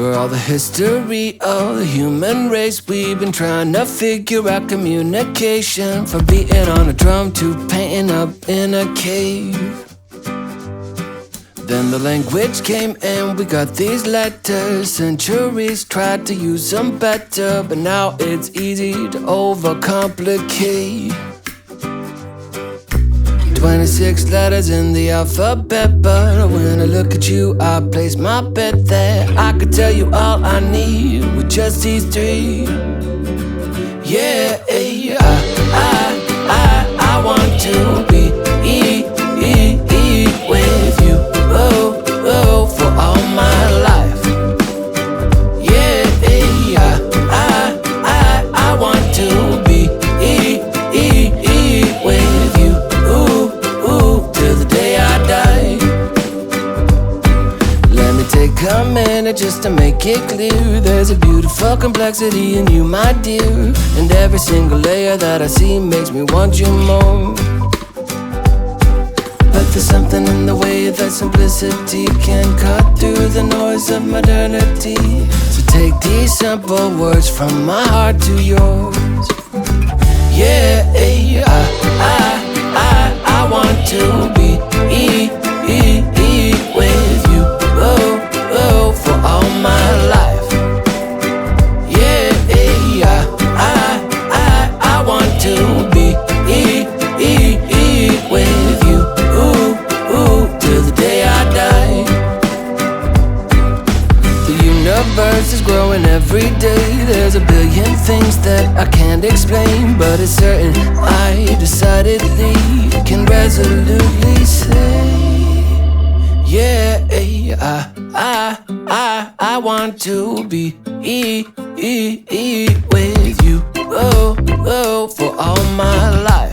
For all the history of the human race, we've been trying to figure out communication. From beating on a drum to painting up in a cave. Then the language came and we got these letters. Centuries tried to use them better, but now it's easy to overcomplicate. 26 letters in the alphabet, but when I look at you, I place my bet there. I could tell you all I need with just these three. Yeah, I want to be with you, for all my life. Yeah, I want to be with you, till the day I die. Let me take a minute just to make it clear. There's a beautiful complexity in you, my dear, and every single layer that I see makes me want you more. But there's something in the way that simplicity can cut through the noise of modernity. So take these simple words from my heart to yours. Yeah, I want to be with you, for all my life. Yeah, I want to be with you, till the day I die. The universe is growing every day. There's a billion things that I can't explain, but it's certain I decidedly can resolutely say, yeah, I want to be with you, for all my life.